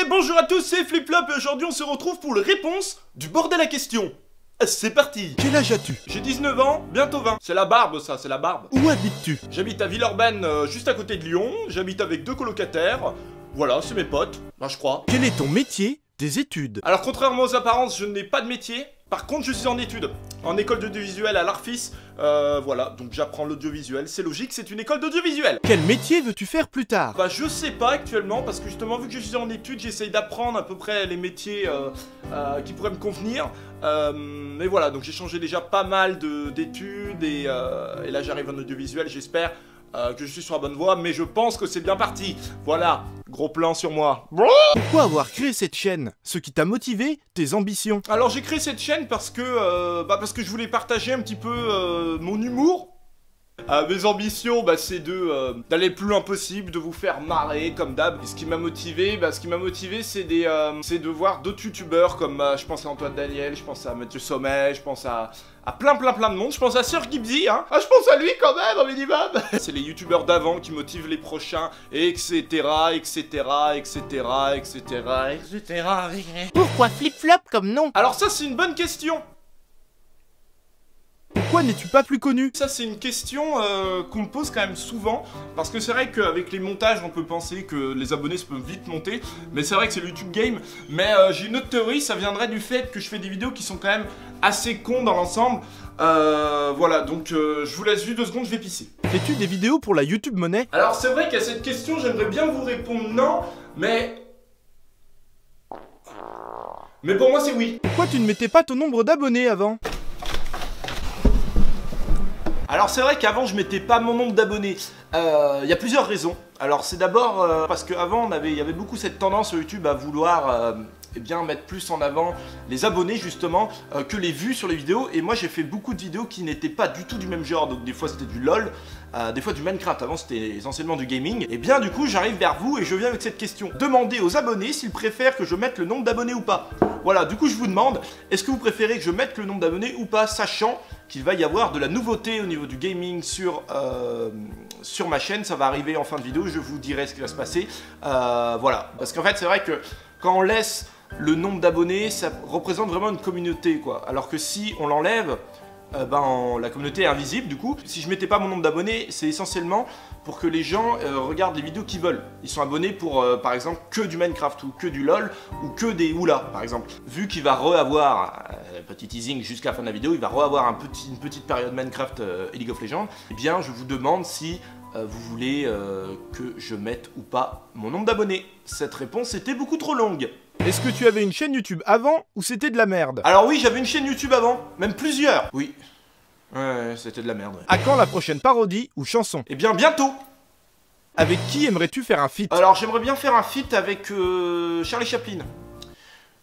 bonjour à tous, c'est FlipFlop et aujourd'hui on se retrouve pour les réponses du bordel à question. C'est parti. Quel âge as-tu? J'ai 19 ans, bientôt 20. C'est la barbe ça, c'est la barbe. Où habites-tu? J'habite à Villeurbanne, juste à côté de Lyon. J'habite avec 2 colocataires. Voilà, c'est mes potes, je crois. Quel est ton métier, tes études? Alors contrairement aux apparences, je n'ai pas de métier. Par contre, je suis en études, en école d'audiovisuel à l'Arfis. Voilà, donc j'apprends l'audiovisuel. C'est logique, c'est une école d'audiovisuel. Quel métier veux-tu faire plus tard? Bah je sais pas actuellement, parce que justement vu que je suis en études, j'essaye d'apprendre à peu près les métiers qui pourraient me convenir. Mais voilà, donc j'ai changé déjà pas mal d'études et là j'arrive en audiovisuel, j'espère que je suis sur la bonne voie, mais je pense que c'est bien parti. Voilà, gros plan sur moi. Pourquoi avoir créé cette chaîne? Ce qui t'a motivé, tes ambitions? Alors j'ai créé cette chaîne parce que je voulais partager un petit peu mon humour. Mes ambitions, c'est d'aller le plus loin possible, de vous faire marrer comme d'hab. Et ce qui m'a motivé, c'est de voir d'autres youtubeurs comme je pense à Antoine Daniel, je pense à Mathieu Sommet, je pense à plein de monde. Je pense à Sir Gibzy, hein. Je pense à lui quand même au minimum. C'est les youtubeurs d'avant qui motivent les prochains, etc. Pourquoi FlipFlop comme nom? Alors ça c'est une bonne question. Pourquoi n'es-tu pas plus connu? Ça c'est une question qu'on me pose quand même souvent, parce que c'est vrai qu'avec les montages on peut penser que les abonnés se peuvent vite monter, mais c'est vrai que c'est le YouTube game. Mais j'ai une autre théorie, ça viendrait du fait que je fais des vidéos qui sont quand même assez cons dans l'ensemble. Voilà, donc je vous laisse juste 2 secondes, je vais pisser. Fais-tu des vidéos pour la YouTube monnaie? Alors c'est vrai qu'à cette question j'aimerais bien vous répondre non, mais pour moi c'est oui. Pourquoi tu ne mettais pas ton nombre d'abonnés avant? Alors c'est vrai qu'avant je mettais pas mon nombre d'abonnés, il y a plusieurs raisons. Alors c'est d'abord parce qu'avant il y avait beaucoup cette tendance sur YouTube à vouloir mettre plus en avant les abonnés justement que les vues sur les vidéos. Et moi j'ai fait beaucoup de vidéos qui n'étaient pas du tout du même genre, donc des fois c'était du LOL, des fois du Minecraft, avant c'était essentiellement du gaming. Et bien du coup j'arrive vers vous et je viens avec cette question. Demandez aux abonnés s'ils préfèrent que je mette le nombre d'abonnés ou pas. Voilà, du coup je vous demande, est-ce que vous préférez que je mette le nombre d'abonnés ou pas, sachant qu'il va y avoir de la nouveauté au niveau du gaming sur ma chaîne. Ça va arriver en fin de vidéo, je vous dirai ce qui va se passer. Voilà, parce qu'en fait c'est vrai que quand on laisse le nombre d'abonnés, ça représente vraiment une communauté quoi. Alors que si on l'enlève, la communauté est invisible du coup. Si je mettais pas mon nombre d'abonnés, c'est essentiellement pour que les gens regardent les vidéos qu'ils veulent. Ils sont abonnés pour par exemple que du Minecraft ou que du LOL ou que des Oula par exemple. Vu qu'il va re-avoir, petit teasing jusqu'à la fin de la vidéo, il va re-avoir une petite période Minecraft et League of Legends, eh bien je vous demande si vous voulez que je mette ou pas mon nombre d'abonnés. Cette réponse était beaucoup trop longue. Est-ce que tu avais une chaîne YouTube avant ou c'était de la merde? Alors oui, j'avais une chaîne YouTube avant, même plusieurs. Oui. Ouais, c'était de la merde. À quand la prochaine parodie ou chanson? Eh bien bientôt. Avec qui aimerais-tu faire un feat? Alors j'aimerais bien faire un feat avec Charlie Chaplin.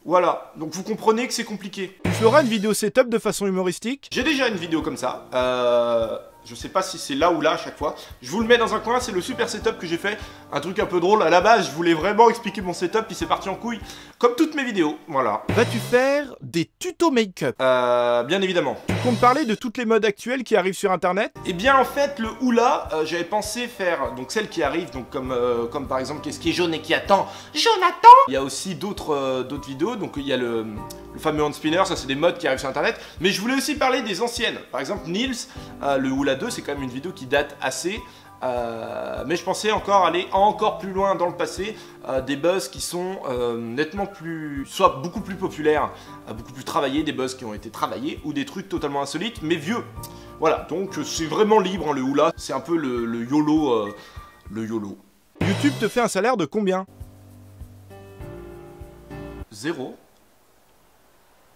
Voilà, donc vous comprenez que c'est compliqué. Tu feras une vidéo setup de façon humoristique? J'ai déjà une vidéo comme ça. Je sais pas si c'est là ou là à chaque fois. Je vous le mets dans un coin, c'est le super setup que j'ai fait. Un truc un peu drôle. À la base, je voulais vraiment expliquer mon setup, puis c'est parti en couille. Comme toutes mes vidéos, voilà. Vas-tu faire des tutos make-up? Bien évidemment. Tu comptes parler de toutes les modes actuelles qui arrivent sur internet? Eh bien en fait, le Oula, j'avais pensé faire donc celles qui arrivent, donc comme par exemple qu'est-ce qui est jaune et qui attend Jonathan. Il y a aussi d'autres vidéos, donc il y a le fameux hand spinner, ça c'est des modes qui arrivent sur internet. Mais je voulais aussi parler des anciennes. Par exemple Nils, le Oula 2, c'est quand même une vidéo qui date assez. Mais je pensais aller encore plus loin dans le passé, des buzz qui sont nettement soit beaucoup plus populaires, beaucoup plus travaillés, des buzz qui ont été travaillés, ou des trucs totalement insolites, mais vieux. Voilà, donc c'est vraiment libre hein, le Oula, c'est un peu le YOLO, YouTube te fait un salaire de combien? 0.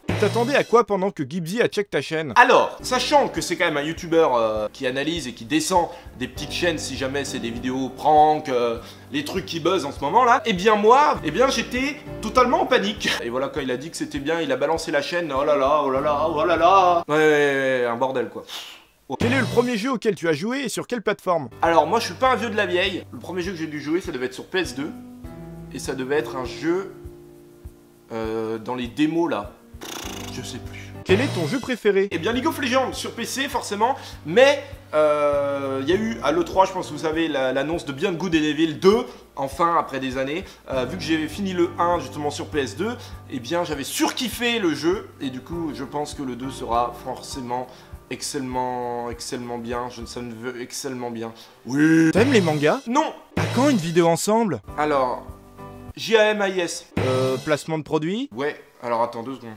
Tu t'attendais à quoi pendant que Gibzy a check ta chaîne? Alors, sachant que c'est quand même un youtubeur qui analyse et qui descend des petites chaînes si jamais c'est des vidéos prank, les trucs qui buzzent en ce moment là, eh bien moi, j'étais totalement en panique. Et voilà, quand il a dit que c'était bien, il a balancé la chaîne, oh là là, oh là là, oh là là. Ouais, un bordel quoi. Quel est le premier jeu auquel tu as joué et sur quelle plateforme? Alors moi je suis pas un vieux de la vieille, le premier jeu que j'ai dû jouer ça devait être sur PS2, et ça devait être un jeu dans les démos là. Je sais plus. Quel est ton jeu préféré? Eh bien League of Legends sur PC forcément, mais il y a eu à l'E3, je pense que vous savez, l'annonce de Beyond Good and Evil 2, enfin après des années. Vu que j'ai fini le 1 justement sur PS2, eh bien j'avais surkiffé le jeu, et du coup je pense que le 2 sera forcément excellemment bien, ça ne veut excellemment bien. Oui. T'aimes les mangas? Non. À quand une vidéo ensemble? Alors, JAMIS. Placement de produit? Ouais, alors attends 2 secondes.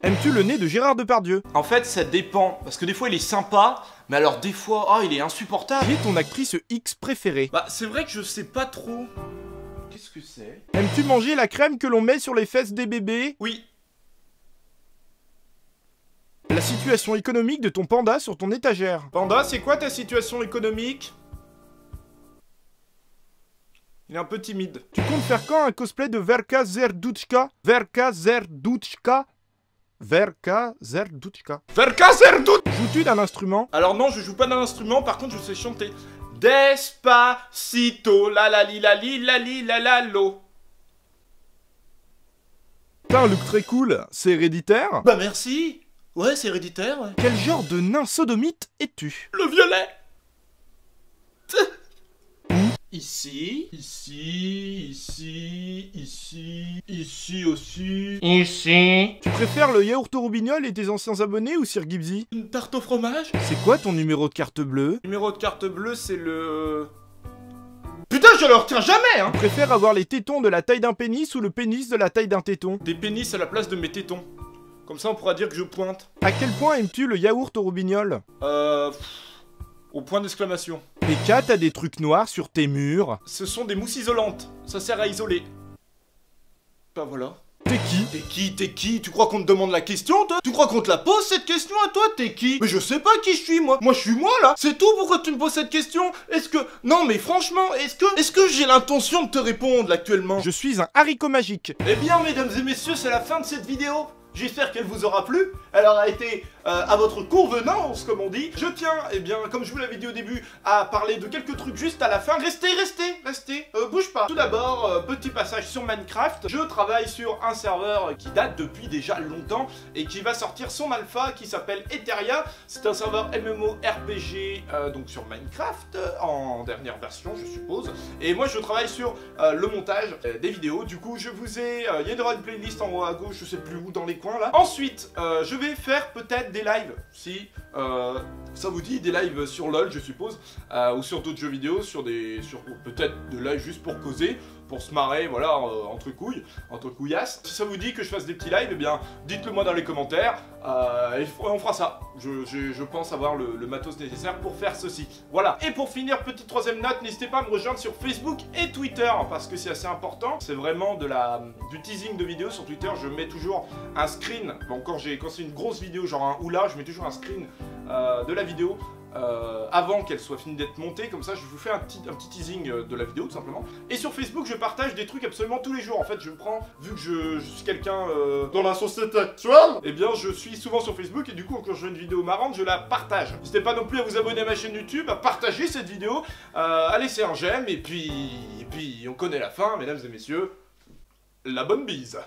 Aimes-tu le nez de Gérard Depardieu? En fait, ça dépend, parce que des fois il est sympa, mais alors des fois, oh, il est insupportable. Qui est ton actrice X préférée? Bah, c'est vrai que je sais pas trop. Qu'est-ce que c'est? Aimes-tu manger la crème que l'on met sur les fesses des bébés? Oui. La situation économique de ton panda sur ton étagère. Panda, c'est quoi ta situation économique? Il est un peu timide. Tu comptes faire quand un cosplay de Verka Zerdutchka? Verka Zerdutchka? Verka Zerdutchka. Verka Zerdut. Joues-tu d'un instrument? Alors non, je joue pas d'un instrument, par contre je sais chanter. Despacito, la la li la li la li la la lo. T'as un look très cool, c'est héréditaire? Bah merci. Ouais, c'est héréditaire, ouais. Quel genre de nain sodomite es-tu? Le violet. Ici, ici aussi. Ici. Tu préfères le yaourt au robignol et tes anciens abonnés ou Sir Gibbsy? Une tarte au fromage. C'est quoi ton numéro de carte bleue? Numéro de carte bleue, c'est le... Putain, je le retiens jamais, hein. Tu préfères avoir les tétons de la taille d'un pénis ou le pénis de la taille d'un téton? Des pénis à la place de mes tétons. Comme ça, on pourra dire que je pointe. À quel point aimes-tu le yaourt au robignol? Au point d'exclamation. PK, t'as des trucs noirs sur tes murs. Ce sont des mousses isolantes. Ça sert à isoler. Bah voilà. T'es qui? T'es qui? Tu crois qu'on te demande la question, toi? Tu crois qu'on te la pose, cette question, à toi? T'es qui? Mais je sais pas qui je suis, moi. Moi, je suis moi, là. C'est tout, pourquoi tu me poses cette question? Est-ce que... Non, mais franchement, est-ce que j'ai l'intention de te répondre, là, actuellement? Je suis un haricot magique. Eh bien, mesdames et messieurs, c'est la fin de cette vidéo. J'espère qu'elle vous aura plu, elle aura été à votre convenance, comme on dit. Je tiens, eh bien, comme je vous l'avais dit au début, à parler de quelques trucs juste à la fin. Restez, bouge pas. Tout d'abord, petit passage sur Minecraft. Je travaille sur un serveur qui date depuis déjà longtemps et qui va sortir son alpha qui s'appelle Etheria. C'est un serveur MMORPG, donc sur Minecraft, en dernière version, je suppose. Et moi, je travaille sur le montage des vidéos. Du coup, je vous ai... il y aura une playlist en haut à gauche, je sais plus où, dans les coins là. Ensuite, je vais faire peut-être des lives, si ça vous dit, des lives sur LoL je suppose, ou sur d'autres jeux vidéo, sur peut-être des lives juste pour causer, pour se marrer, voilà, entre couillasses. Si ça vous dit que je fasse des petits lives, eh bien, dites-le moi dans les commentaires, et on fera ça. Je pense avoir le matos nécessaire pour faire ceci. Voilà. Et pour finir, petite troisième note, n'hésitez pas à me rejoindre sur Facebook et Twitter, parce que c'est assez important. C'est vraiment du teasing de vidéos sur Twitter. Je mets toujours un screen. Bon, quand c'est une grosse vidéo, genre un oula, je mets toujours un screen de la vidéo. Avant qu'elle soit finie d'être montée, comme ça je vous fais un petit teasing de la vidéo tout simplement. Et sur Facebook je partage des trucs absolument tous les jours. En fait je prends, vu que je suis quelqu'un dans la société actuelle, et bien je suis souvent sur Facebook et du coup quand je vois une vidéo marrante je la partage. N'hésitez pas non plus à vous abonner à ma chaîne YouTube, à partager cette vidéo, à laisser un j'aime et puis on connaît la fin, mesdames et messieurs, la bonne bise.